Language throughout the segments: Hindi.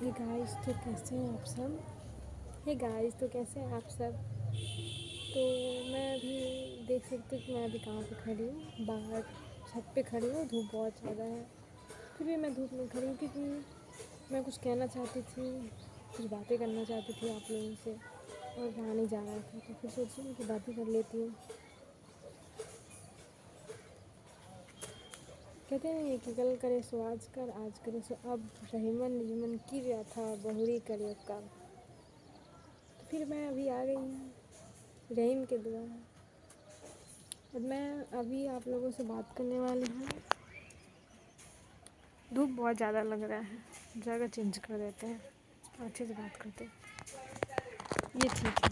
हे गाइस, तो कैसे हैं आप सब। तो मैं अभी देख सकती हूँ कि मैं अभी कहाँ पे खड़ी हूँ। बाहर छत पे खड़ी हूँ। धूप बहुत ज़्यादा है, फिर भी मैं धूप में खड़ी हूँ क्योंकि मैं कुछ कहना चाहती थी, कुछ बातें करना चाहती थी आप लोगों से, और वहाँ नहीं जा रहा था, तो फिर सोची कि बातें कर लेती हूँ। कहते हैं कि कल करे सो आज कर, आज करे सो अब, रहीमन निजमन की व्यथा बहुरी करे कब। तो फिर मैं अभी आ गई हूँ रहीम के द्वारा, और मैं अभी आप लोगों से बात करने वाली हूँ। धूप बहुत ज़्यादा लग रहा है, जगह चेंज कर देते हैं, अच्छे से बात करते हैं। ये ठीक है।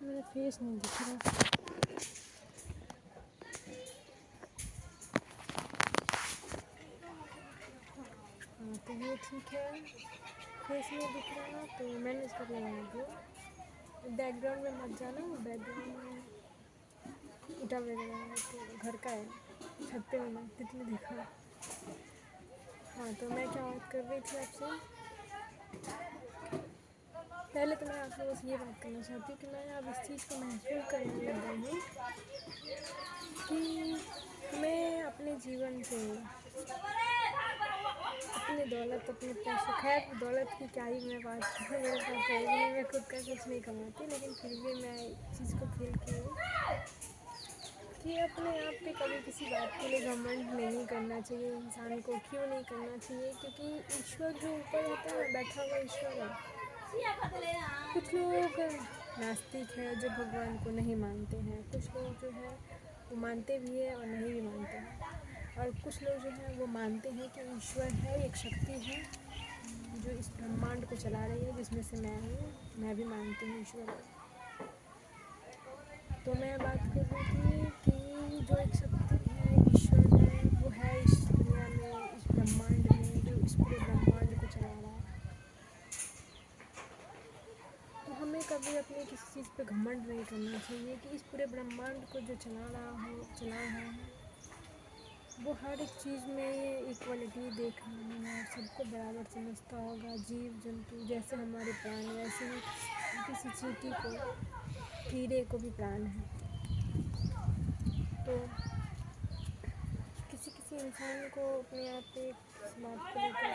मेरा फेस नहीं दिख रहा। हाँ, तो ये ठीक है। फेस नहीं दिख रहा तो मैनेज कर लेंगे वो। बैकग्राउंड में मत जाना, बैकग्राउंड में ईटा वगैरह है तो घर का है, छत पे होना तितली देखा। हाँ, तो मैं क्या बात कर रही थी आपसे। पहले तो मैं आप लोगों से ये बात करना चाहती हूँ कि मैं अब इस चीज़ को महसूस करने लग गई हूँ कि मैं अपने जीवन से, अपनी दौलत, अपने पैसे, खैर दौलत की क्या ही मैं बात करूँ, मेरे पास है ही नहीं, मैं खुद का कुछ नहीं कमाती, लेकिन फिर भी मैं इस चीज़ को फील की हूँ कि अपने आप पे कभी किसी बात के लिए घमंड नहीं करना चाहिए इंसान को। क्यों नहीं करना चाहिए? क्योंकि ईश्वर जो ऊपर होता है, बैठा हुआ ईश्वर है। कुछ लोग नास्तिक है जो भगवान को नहीं मानते हैं, कुछ लोग जो है वो मानते भी है और नहीं भी मानते हैं, और कुछ लोग जो है वो मानते हैं कि ईश्वर है, एक शक्ति है जो इस ब्रह्मांड को चला रही है, जिसमें से मैं हूँ। मैं भी मानती हूँ ईश्वर को। तो मैं बात कर रही थी कि जो एक शक्ति है, ईश्वर है, वो है इस दुनिया में, इस ब्रह्मांड में, जो इस पूरे ब्रह्मांड को चला रहा है। तो हमें कभी अपने किसी चीज़ पे घमंड नहीं करना चाहिए कि इस पूरे ब्रह्मांड को जो चला रहा है वो हर एक चीज़ में इक्वलिटी देख रहा है, सबको बराबर समझता होगा। जीव जंतु जैसे हमारे प्राण, वैसे ही किसी चींटी को, कीड़े को भी प्राण है। तो किसी किसी इंसान को अपने आप पे इस बात को लेकर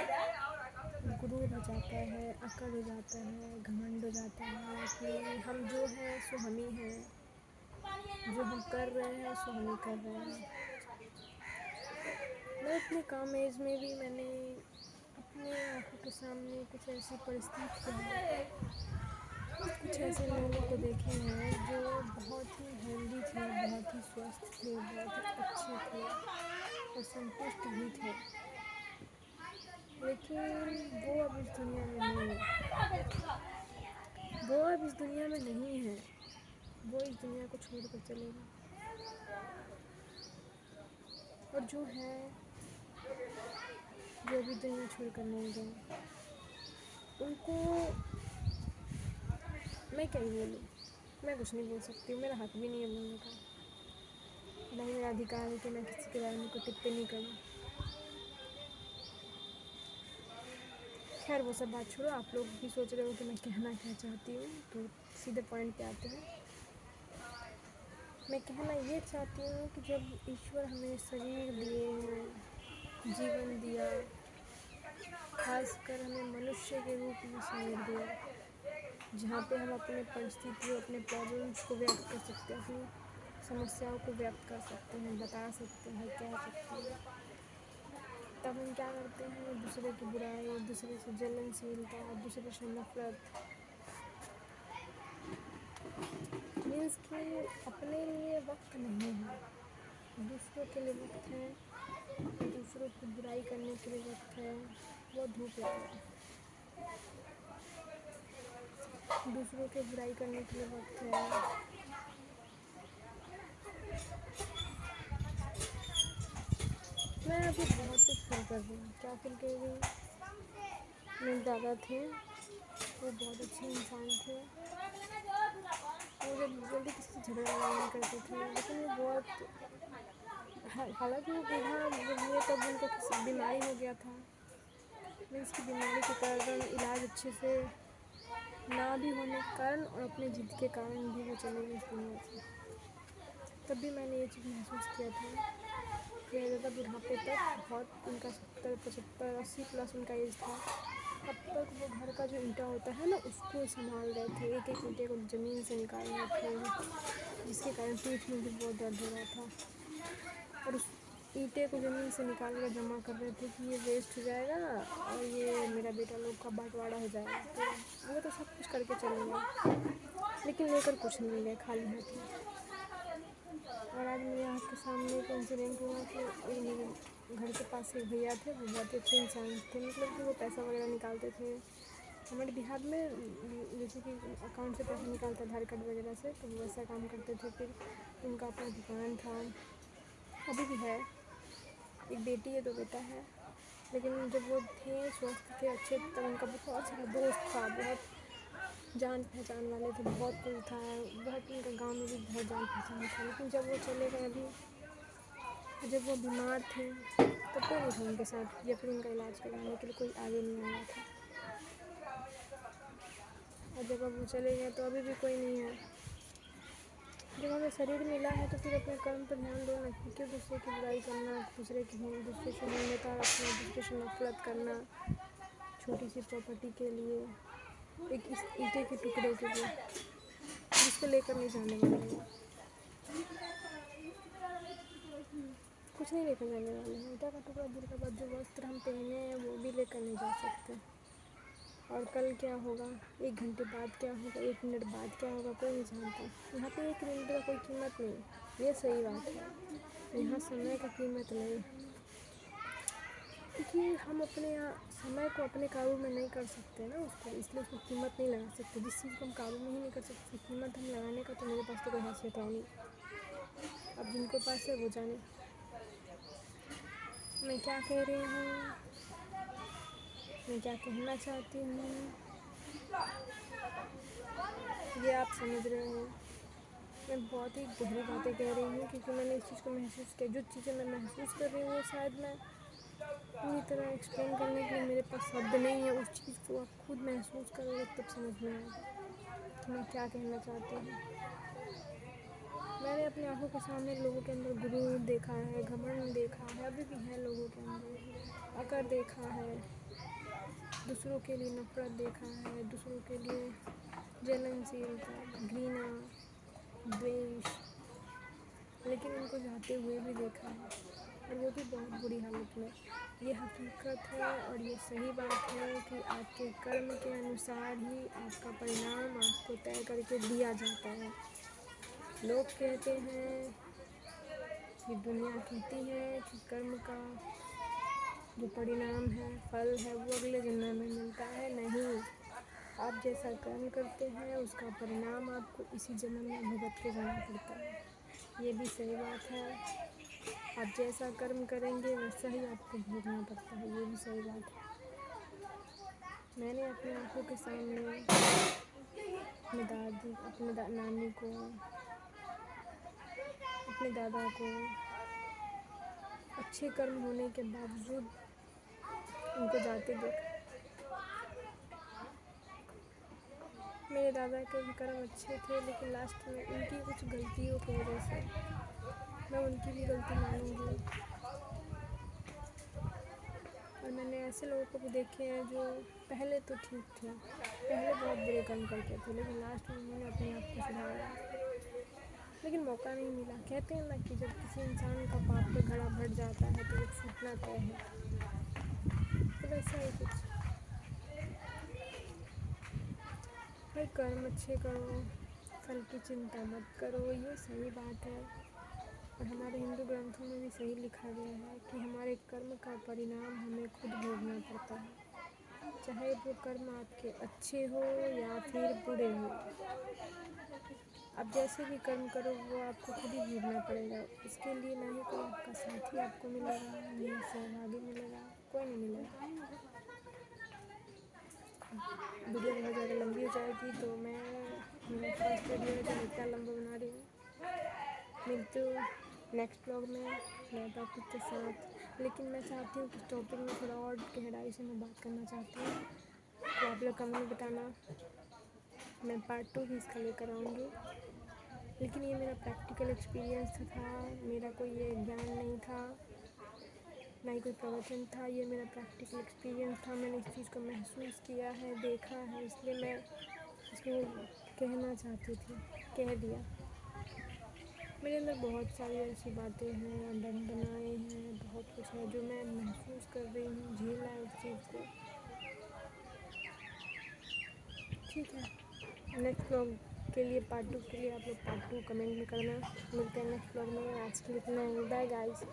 गुरूर हो जाता है, अकड़ हो जाता है, घमंड हो जाता है कि हम जो हैं सो हम ही हैं, जो हम कर रहे हैं सो हम ही कर रहे हैं। मैं अपने काम एज में भी मैंने अपने आँखों के सामने कुछ ऐसी परिस्थितियाँ, कुछ ऐसे लोगों को देखे हैं जो बहुत ही हेल्दी थे, बहुत ही स्वस्थ थे, बहुत ही अच्छे थे और संतुष्ट भी थे, लेकिन वो अब इस दुनिया में नहीं है। वो अब इस दुनिया में नहीं है, वो इस दुनिया को छोड़ कर चले गए। और जो है, जो अभी दुनिया छोड़ कर नहीं गए, उनको मैं क्या ही बोलूँ। मैं कुछ नहीं बोल सकती, मेरा हक भी नहीं है बोलने का, नहीं मेरा अधिकार है कि मैं किसी के बारे में कोई टिप्पणी करूँ। खैर वो सब बात छोड़ो, आप लोग भी सोच रहे हो कि मैं कहना क्या चाहती हूँ, तो सीधे पॉइंट पे आते हैं। मैं कहना ये चाहती हूँ कि जब ईश्वर हमें शरीर दिए हैं, जीवन दिया, खासकर हमें मनुष्य के रूप में शरीर दिया, जहाँ पे हम अपने परिस्थितियों, अपने प्रॉब्लम्स को व्यक्त कर सकते हैं, अपनी समस्याओं को व्यक्त कर सकते हैं, बता सकते हैं, कह सकते हैं, तब हम क्या करते हैं? दूसरे की बुराई, दूसरे से जलनशीलता, दूसरे से नफरत, मीन्स कि अपने लिए वक्त नहीं है, दूसरों के लिए वक्त है, दूसरों की बुराई करने के लिए वक्त है। वो धूप लग रहा है, दूसरों की बुराई करने के लिए वक्त है। मैं अभी बहुत कुछ फील कर रही हूँ। क्या फील कर रही हूँ? मेरे दादा थे, वो बहुत अच्छे इंसान थे, वो जब जल्दी किसी से झगड़ा नहीं करते थे, लेकिन वो हालांकि वो बूढ़ा जब हुए तब उनको किसी बीमारी हो गया था। मीन्स की बीमारी के कारण इलाज अच्छे से ना भी होने के कारण और अपने जिद के कारण भी वो चले गए इस दुनिया से। तब भी मैंने ये चीज़ महसूस किया था कि ज़्यादा बुढ़ापे तक बहुत उनका 70, 75, 80 प्लस उनका एज था, तब तक वो घर का जो ईंटा होता है ना उसको संभाल रहे थे, एक एक ईंटे को ज़मीन से निकाल रहे थे, जिसके कारण पीठ में भी बहुत दर्द हो रहा था। और उस ईंटे को ज़मीन से निकाल कर जमा कर रहे थे कि ये वेस्ट हो जाएगा और ये मेरा बेटा लोग का बंटवारा हो जाएगा। तो वो तो सब कुछ करके चले गए, लेकिन लेकर कुछ नहीं गए, खाली हाथ में। और आज मेरे आपके सामने एक इंसिडेंट हुआ कि मेरे घर के पास एक भैया थे, वो बहुत अच्छे इंसान थे, मतलब कि वो पैसा वगैरह निकालते थे हमारे बिहार में, जैसे कि अकाउंट से पैसा निकालते आधार कार्ड वगैरह से, तो वो वैसा काम करते थे। फिर उनका अपना दुकान था, अभी भी है, एक बेटी है, 2 बेटा है। लेकिन जब वो थे स्वस्थ थे, अच्छे, तब उनका बहुत सारा दोस्त था, बहुत जान पहचान वाले थे, बहुत कोई था, बहुत उनका गांव में भी बहुत जान पहचान था। लेकिन जब वो चले गए अभी, जब वो बीमार थे तब कोई नहीं था उनके साथ, या फिर उनका इलाज कराने के लिए कोई आगे नहीं आया था। और जब अब वो चले गए तो अभी भी कोई नहीं है। जब हमें शरीर मिला है तो फिर अपने कर्म पर ध्यान दो ना, क्योंकि दूसरे की बुराई करना, दूसरे से न्यूनता रखना, दूसरे से नफरत करना, छोटी सी प्रॉपर्टी के लिए, एक इस ईंटे के टुकड़े के लिए, जिसको लेकर नहीं जाने वाले हैं, कुछ नहीं लेकर जाने वाले हैं। ईंटा का टुकड़ा दूर का बात, जो वस्त्र हम पहने हैं वो भी लेकर नहीं जा सकते। और कल क्या होगा, 1 घंटे बाद क्या होगा, 1 मिनट बाद क्या होगा, कोई नहीं जानता। यहाँ पे 1 मिनट का कोई कीमत नहीं, ये सही बात है। यहाँ समय का कीमत नहीं, क्योंकि हम अपने यहाँ समय को अपने काबू में नहीं कर सकते ना उसको, इसलिए उसको कीमत नहीं लगा सकते। जिस चीज़ को हम काबू में ही नहीं कर सकते, कीमत हम लगाने का तो मेरे पास तो कोई हैसियत है नहीं। अब जिनको पास है वो जाने। मैं क्या कह रही हूँ, मैं क्या कहना चाहती हूँ, ये आप समझ रहे हो। मैं बहुत ही गहरी बातें कह रही हूँ, क्योंकि मैंने इस चीज़ को महसूस किया। जो चीज़ें मैं महसूस कर रही हूँ शायद मैं पूरी तरह एक्सप्लेन करने के लिए मेरे पास शब्द नहीं है। उस चीज़ को आप खुद महसूस करोगे तब समझ में आएगा कि मैं क्या कहना चाहती हूँ। मैंने अपनी आंखों के सामने लोगों के अंदर गुरूर देखा है, घमंड देखा है, अभी भी है लोगों के अंदर, अकड़ देखा है, दूसरों के लिए नफरत देखा है, दूसरों के लिए जलनशीलता, घृणा, द्वेष, लेकिन उनको जाते हुए भी देखा है, और वो भी बहुत बुरी हालत में। ये हकीकत है और ये सही बात है कि आपके कर्म के अनुसार ही आपका परिणाम आपको तय करके दिया जाता है। लोग कहते हैं, कि दुनिया कहती है कि कर्म का जो परिणाम है, फल है, वो अगले जन्म में मिलता है। नहीं, आप जैसा कर्म करते हैं उसका परिणाम आपको इसी जन्म में भुगत के जाना पड़ता है। ये भी सही बात है, आप जैसा कर्म करेंगे वैसा ही आपको भोगना पड़ता है। ये भी सही बात है। मैंने अपनी आंखों के सामने अपने दादी, अपने नानी को, अपने दादा को अच्छे कर्म होने के बावजूद उनको जाते देखा। मेरे दादा के भी कर्म अच्छे थे, लेकिन लास्ट में उनकी कुछ गलतियों की वजह से, मैं उनकी भी गलती मानूंगी। और मैंने ऐसे लोगों को भी देखे हैं जो पहले तो ठीक थे, पहले बहुत बुरे कर्म करते थे, लेकिन लास्ट में उन्होंने अपने आप को सुधारा, लेकिन मौका नहीं मिला। कहते हैं ना कि जब किसी इंसान का पाप का घड़ा भर जाता है तो वो छूटना तय है, तो वैसा ही कुछ। भाई कर्म अच्छे करो, फल की चिंता मत करो, ये सही बात है। और हमारे हिंदू ग्रंथों में भी सही लिखा गया है कि हमारे कर्म का परिणाम हमें खुद भोगना पड़ता है, चाहे वो कर्म आपके अच्छे हो या फिर बुरे हो। आप जैसे भी कर्म करो वो आपको खुद ही भोगना पड़ेगा। इसके लिए ना ही कोई आपका साथी आपको मिलेगा, ना ही सहभागी मिलेगा, कोई नहीं मिलेगा। वीडियो बहुत ज़्यादा लंबी हो जाएगी, तो मैं मेरा फर्स्ट वीडियो है जो मैं इतना लंबा बना रही हूँ। मिलती हूँ नेक्स्ट ब्लॉग में नए टॉपिक के साथ। लेकिन मैं चाहती हूँ कि टॉपिक में थोड़ा और गहराई से मैं बात करना चाहती हूँ, तो आप लोग कमेंट में बताना, मैं पार्ट 2 भी इसका लेकर आऊँगी। लेकिन ये मेरा प्रैक्टिकल एक्सपीरियंस था, मेरा कोई ये ज्ञान नहीं था, ना ही कोई प्रवचन था, ये मेरा प्रैक्टिकल एक्सपीरियंस था। मैंने इस चीज़ को महसूस किया है, देखा है, इसलिए मैं इसको कहना चाहती थी, कह दिया। मेरे अंदर बहुत सारी ऐसी बातें हैं, डर बनाए हैं, बहुत कुछ है जो मैं महसूस कर रही हूँ, झेला है उस चीज़ को। ठीक है, नेक्स्ट ब्लॉग के लिए पार्ट 2 के लिए आप लोग पार्ट 2 कमेंट में करना। मिलते हैं नेक्स्ट ब्लॉग में। आज के लिए इतना ही, बाय गाइस।